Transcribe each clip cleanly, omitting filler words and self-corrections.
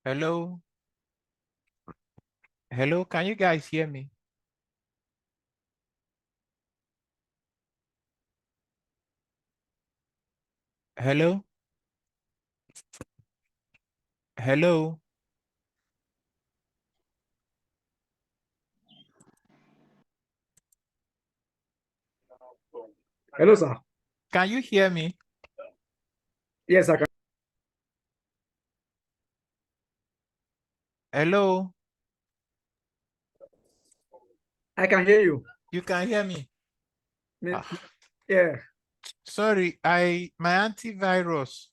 Hello? Hello, can you guys hear me? Hello? Hello? Hello, sir. Can you hear me? Yes, I can. Hello? I can hear you. You can hear me? Ah, Yeah. sorry, my antivirus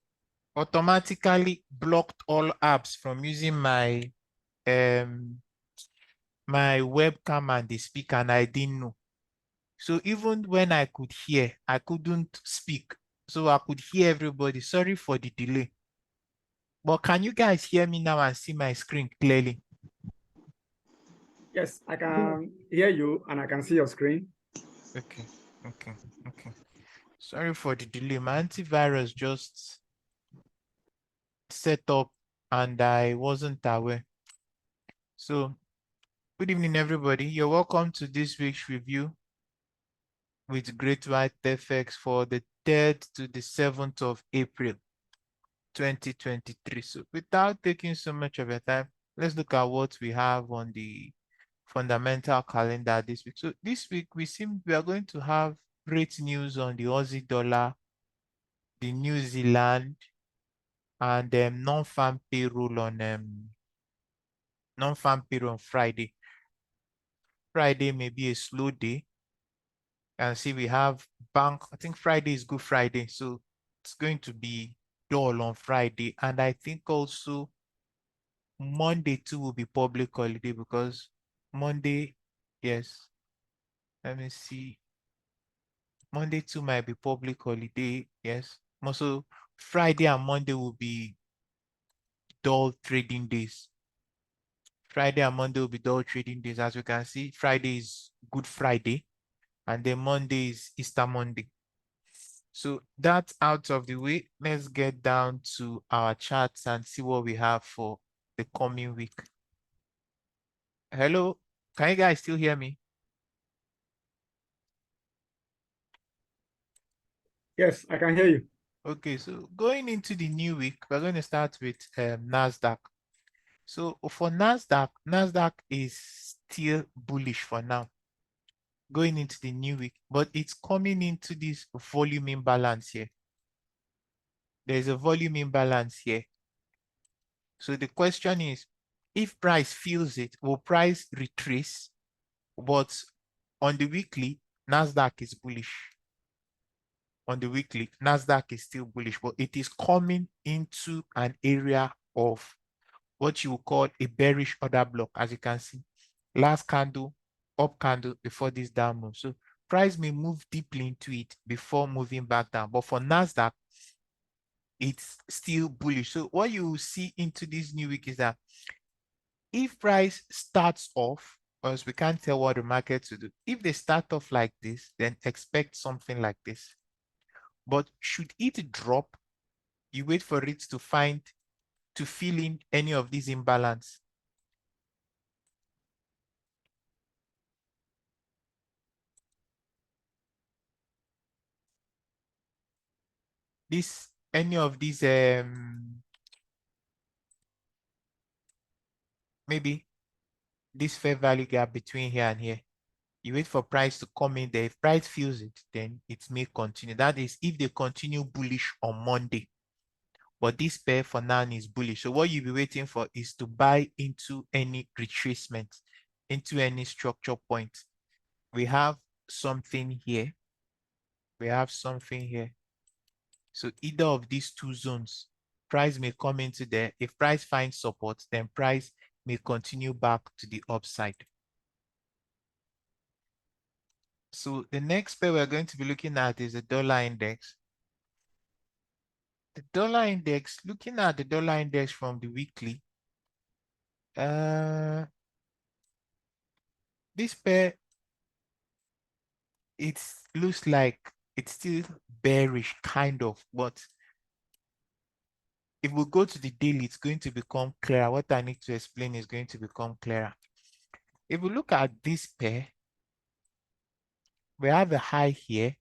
automatically blocked all apps from using my webcam and the speaker, and I didn't know. So even when I could hear, I couldn't speak. So I could hear everybody. Sorry for the delay. But can you guys hear me now and see my screen clearly? Yes, I can hear you and I can see your screen. Okay, okay, okay. Sorry for the delay. My antivirus just set up and I wasn't aware. So, good evening, everybody. You're welcome to this week's review with Great White FX for the 3rd to the 7th of April, 2023. So, without taking so much of your time, let's look at what we have on the fundamental calendar this week. So, this week we are going to have great news on the Aussie dollar, the New Zealand, and non-farm payroll on Friday. Friday may be a slow day. And see, we have bank. I think Friday is Good Friday, so it's going to be dull on Friday. And I think also Monday too will be public holiday because Monday, yes. Let me see. Monday too might be public holiday. Yes. Also, Friday and Monday will be dull trading days. Friday and Monday will be dull trading days. As you can see, Friday is Good Friday, and then Monday is Easter Monday. So that's out of the way. Let's get down to our charts and see what we have for the coming week. Hello, can you guys still hear me? Yes, I can hear you. Okay, so going into the new week, we're going to start with NASDAQ. So for NASDAQ is still bullish for now, going into the new week, but it's coming into this volume imbalance here. There's a volume imbalance here. So the question is, if price feels it, will price retrace? But on the weekly, NASDAQ is bullish. On the weekly, NASDAQ is still bullish, but it is coming into an area of what you would call a bearish order block, as you can see. Last candle, up candle before this down move. So price may move deeply into it before moving back down. But for NASDAQ, it's still bullish. So what you will see into this new week is that if price starts off, because we can't tell what the market will do, if they start off like this, then expect something like this. But should it drop, you wait for it to fill in any of these imbalance. Any of these, maybe this fair value gap between here and here. You wait for price to come in there. If price feels it, then it may continue. That is if they continue bullish on Monday. But this pair for now is bullish. So what you'll be waiting for is to buy into any retracement, into any structure point. We have something here. We have something here. So either of these two zones, price may come into there. If price finds support, then price may continue back to the upside. So the next pair we're going to be looking at is the dollar index. The dollar index, looking at the dollar index from the weekly, this pair, it looks like it's still bearish, kind of, but If we go to the daily, it's going to become clearer. What I need to explain is going to become clearer. If we look at this pair, we have a high here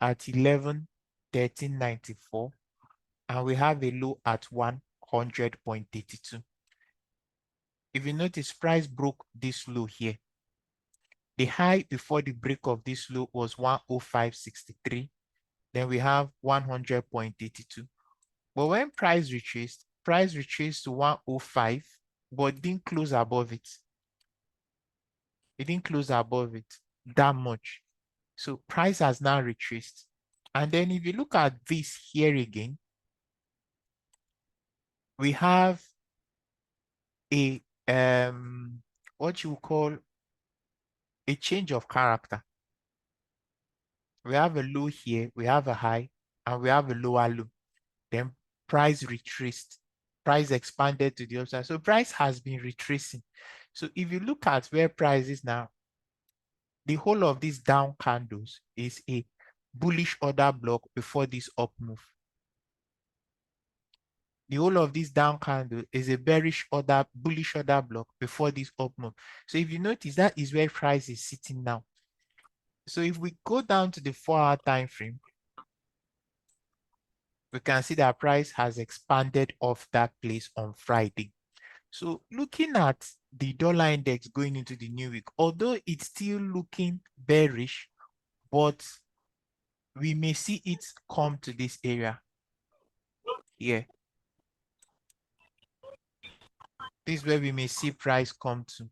at 11.1394, and we have a low at 100.82. If you notice, price broke this low here. The high before the break of this low was 105.63. Then we have 100.82. But when price retraced to 105, but didn't close above it. It didn't close above it that much. So price has now retraced. And then if you look at this here again, we have a what you call a change of character. We have a low here, we have a high, and we have a lower low. Then price retraced, price expanded to the upside. So price has been retracing. So if you look at where price is now, the whole of these down candles is a bullish order block before this up move. The whole of this down candle is a bullish order block before this up move. So if you notice, that is where price is sitting now. So if we go down to the 4-hour time frame, we can see that price has expanded off that place on Friday. So looking at the dollar index going into the new week, although it's still looking bearish, but we may see it come to this area here. This is where we may see price come to.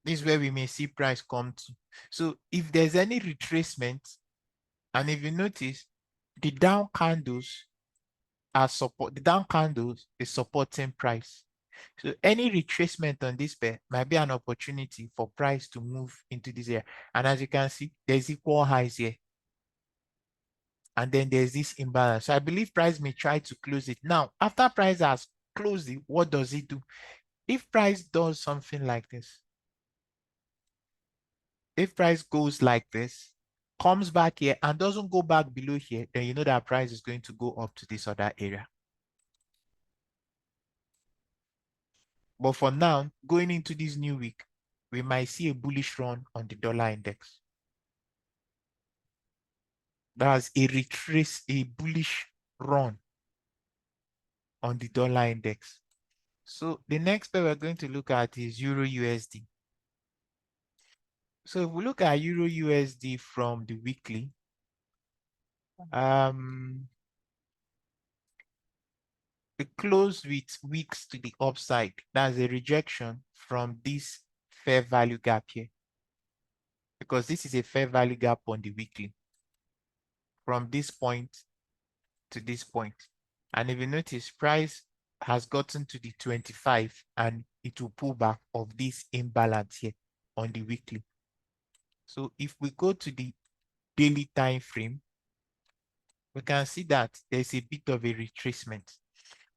This is where we may see price come to. So if there's any retracement, and if you notice, the down candles are the down candles is supporting price. So any retracement on this pair might be an opportunity for price to move into this area. And as you can see, there's equal highs here. And then there's this imbalance. So I believe price may try to close it. Now, after price has closed it, what does it do? If price does something like this, if price goes like this, comes back here and doesn't go back below here, then you know that price is going to go up to this other area. But for now, going into this new week, we might see a bullish run on the dollar index. That's a retrace, a bullish run on the dollar index. So the next pair we're going to look at is Euro USD. So if we look at Euro USD from the weekly, it closed with wicks to the upside. That's a rejection from this fair value gap here, because this is a fair value gap on the weekly from this point to this point. And if you notice, price has gotten to the 25 and it will pull back of this imbalance here on the weekly. So if we go to the daily time frame, we can see that there's a bit of a retracement.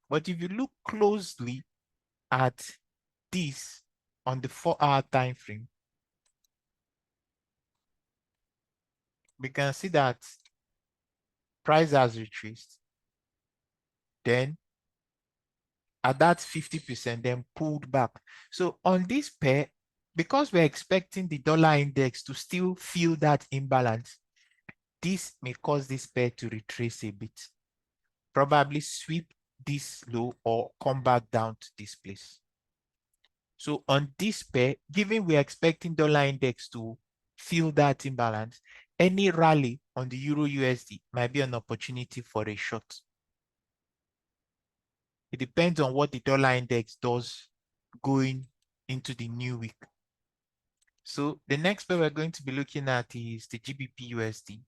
But if you look closely at this on the 4-hour time frame, we can see that price has retraced. Then at that 50%, then pulled back. So on this pair, because we're expecting the dollar index to still feel that imbalance, this may cause this pair to retrace a bit, probably sweep this low or come back down to this place. So on this pair, given we're expecting dollar index to feel that imbalance, any rally on the Euro USD might be an opportunity for a short. It depends on what the dollar index does going into the new week. So the next pair we're going to be looking at is the GBPUSD.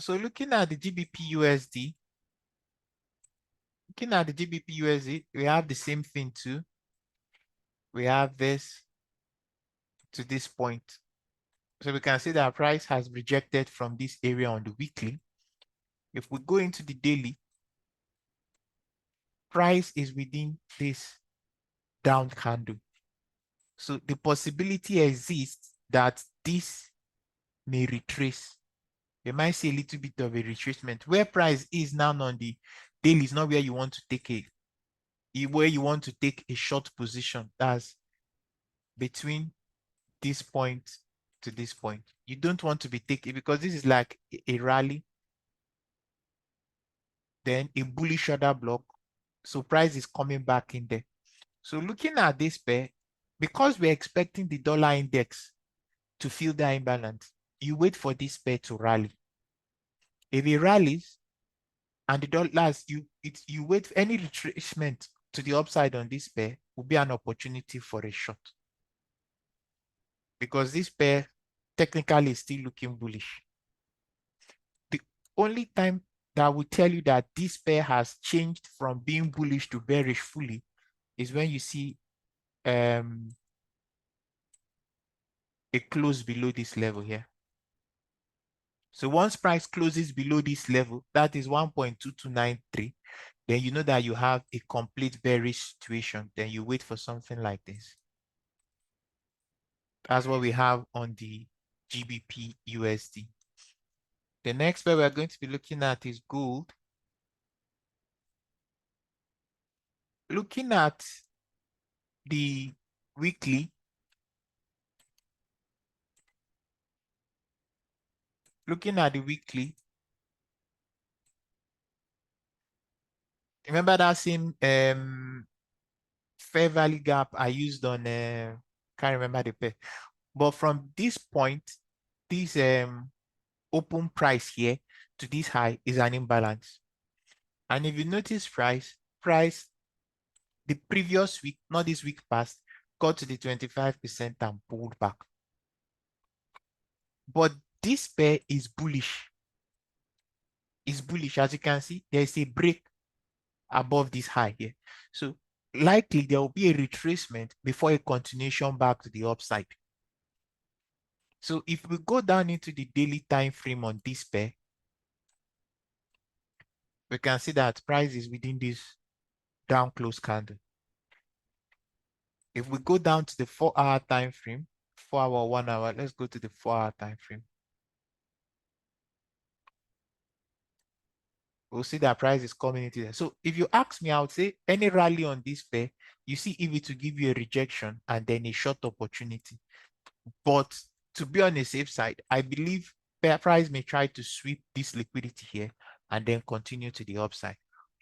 So looking at the GBPUSD, we have the same thing too. We have this to this point. So we can see that price has rejected from this area on the weekly. If we go into the daily, price is within this down candle. So the possibility exists that this may retrace. you might see a little bit of a retracement. Where price is now on the daily is not where you want to take where you want to take a short position. That's between this point to this point. You don't want to be taking, because this is like a rally, then a bullish order block. So price is coming back in there. So looking at this pair, because we're expecting the dollar index to fill that imbalance, you wait for this pair to rally. If it rallies and the dollars, you wait for any retracement to the upside on this pair will be an opportunity for a short. Because this pair technically is still looking bullish. The only time that will tell you that this pair has changed from being bullish to bearish fully is when you see a close below this level here. So once price closes below this level, that is 1.2293, then you know that you have a complete bearish situation. Then you wait for something like this. That's what we have on the GBPUSD. The next pair we're going to be looking at is gold. Looking at the weekly, remember that same fair value gap I used on, can't remember the pair, but from this point, this open price here to this high is an imbalance. And if you notice price the previous week, not this week past, got to the 25% and pulled back. But this pair is bullish. It's bullish. As you can see, there's a break above this high here. So likely there will be a retracement before a continuation back to the upside. So if we go down into the daily time frame on this pair, we can see that price is within this down close candle. If we go down to the 4-hour time frame, 4 hour, 1 hour, let's go to the 4-hour time frame. We'll see that price is coming into there. So if you ask me, I would say any rally on this pair, you see if it will give you a rejection and then a short opportunity. But to be on the safe side, I believe price may try to sweep this liquidity here and then continue to the upside.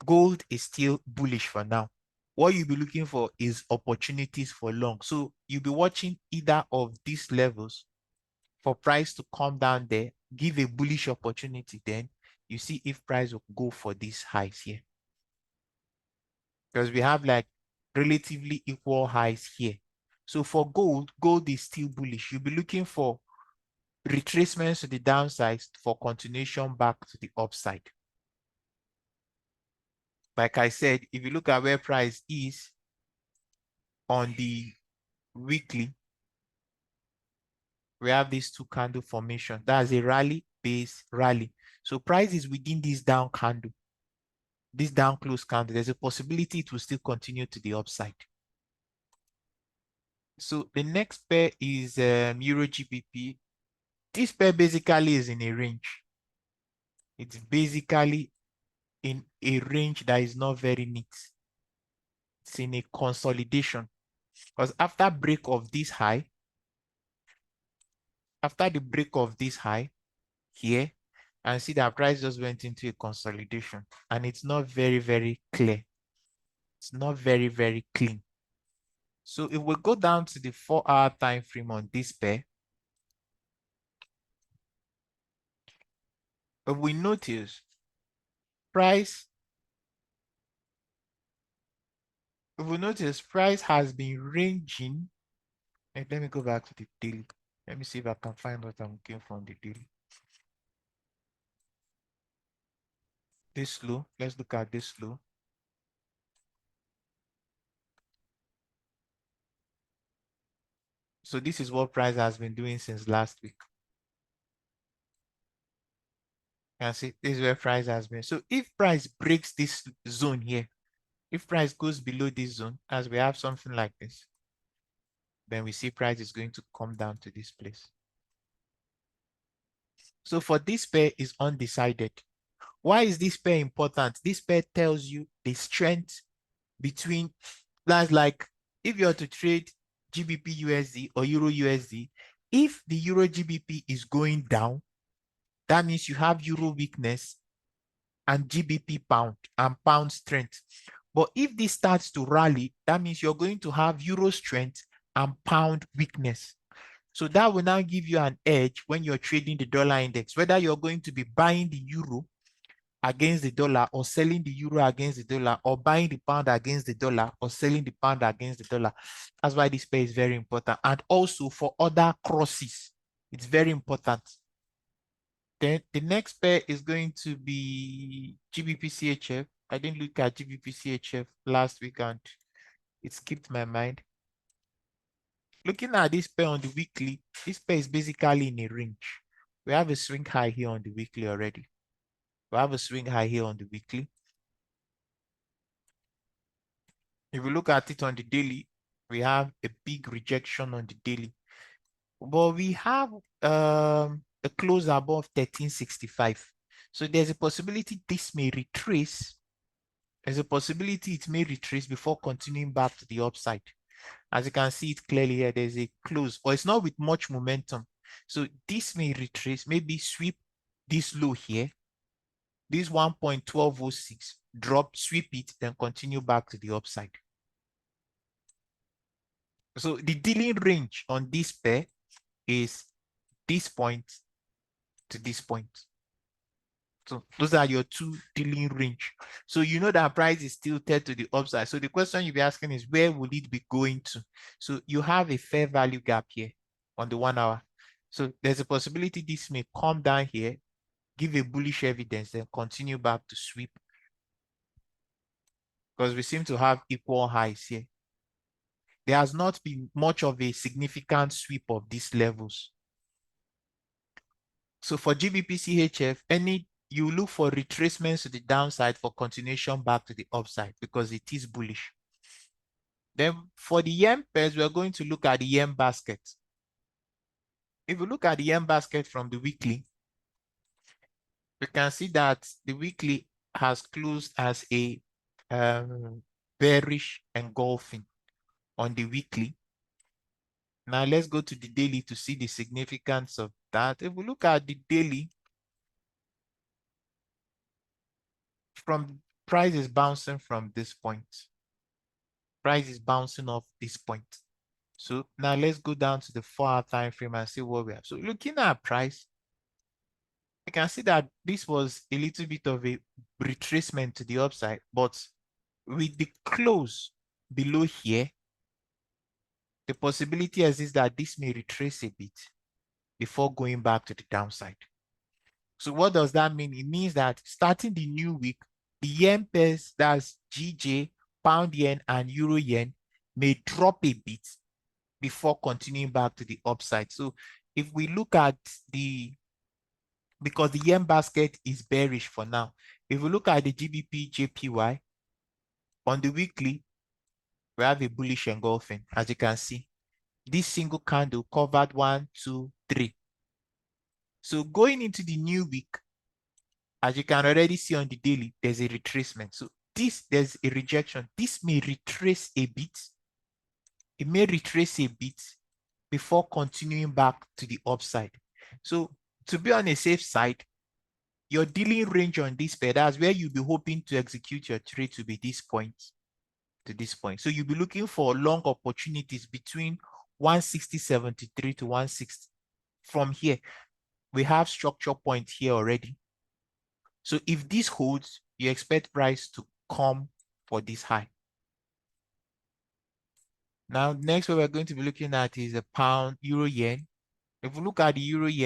Gold is still bullish for now. What you'll be looking for is opportunities for long. So you'll be watching either of these levels for price to come down there, give a bullish opportunity, then you see if price will go for these highs here. Because we have like relatively equal highs here. So for gold is still bullish. You'll be looking for retracements to the downside for continuation back to the upside. Like I said, if you look at where price is on the weekly, we have these two candle formation. That's a rally base rally. So price is within this down candle, this down close candle. There's a possibility it will still continue to the upside. So the next pair is EURGBP. This pair basically is in a range. It's basically in a range that is not very neat. It's in a consolidation. Because after break of this high, after the break of this high here, and see that price just went into a consolidation, and it's not very, very clear. It's not very, very clean. So if we go down to the 4-hour time frame on this pair, if we notice price, has been ranging. Let me go back to the daily. Let me see if I can find what I'm looking for on the daily. This low, let's look at this low. So this is what price has been doing since last week. You can see this is where price has been. So if price breaks this zone here, if price goes below this zone, as we have something like this, then we see price is going to come down to this place. So for this pair is undecided. Why is this pair important? This pair tells you the strength between, that's like if you're to trade GBPUSD or EURUSD, if the Euro GBP is going down, that means you have Euro weakness and GBP pound and pound strength. But if this starts to rally, that means you're going to have Euro strength and pound weakness. So that will now give you an edge when you're trading the dollar index, whether you're going to be buying the euro against the dollar or selling the euro against the dollar, or buying the pound against the dollar or selling the pound against the dollar. That's why this pair is very important. And also for other crosses, it's very important. Then the next pair is going to be GBPCHF. I didn't look at GBPCHF last week and it skipped my mind. Looking at this pair on the weekly, this pair is basically in a range. We have a swing high here on the weekly already. We have a swing high here on the weekly. If we look at it on the daily, we have a big rejection on the daily. But we have a close above 1365. So there's a possibility this may retrace. There's a possibility it may retrace before continuing back to the upside. As you can see it clearly here, there's a close, or it's not with much momentum. So this may retrace, maybe sweep this low here, this 1.1206, drop, sweep it, then continue back to the upside. So the dealing range on this pair is this point to this point. So those are your two dealing range. So you know that price is tilted to the upside. So the question you'll be asking is, where will it be going to? So you have a fair value gap here on the 1 hour. So there's a possibility this may come down here, give a bullish evidence, then continue back to sweep. Because we seem to have equal highs here. There has not been much of a significant sweep of these levels. So for GBPCHF, you look for retracements to the downside for continuation back to the upside because it is bullish. Then for the yen pairs, we're going to look at the yen basket. If we look at the yen basket from the weekly, we can see that the weekly has closed as a bearish engulfing on the weekly. Now let's go to the daily to see the significance of that. If we look at the daily, from price is bouncing from this point. Price is bouncing off this point. So now let's go down to the 4-hour time frame and see what we have. So looking at price, you can see that this was a little bit of a retracement to the upside, but with the close below here, the possibility exists that this may retrace a bit before going back to the downside. So what does that mean? It means that starting the new week, the yen pairs, that's GJ, pound yen, and euro yen, may drop a bit before continuing back to the upside. So if we look at because the yen basket is bearish for now, if we look at the GBPJPY on the weekly, we have a bullish engulfing, as you can see. This single candle covered 1, 2, 3. So going into the new week, as you can already see on the daily, there's a retracement. So there's a rejection. This may retrace a bit. It may retrace a bit before continuing back to the upside. So to be on a safe side, your dealing range on this pair, that's where you'll be hoping to execute your trade to be this point to this point. So you'll be looking for long opportunities between 160.73 to 160. From here, we have structure point here already. So if this holds, you expect price to come for this high. Now, next what we're going to be looking at is a pound euro yen. If we look at the euro yen,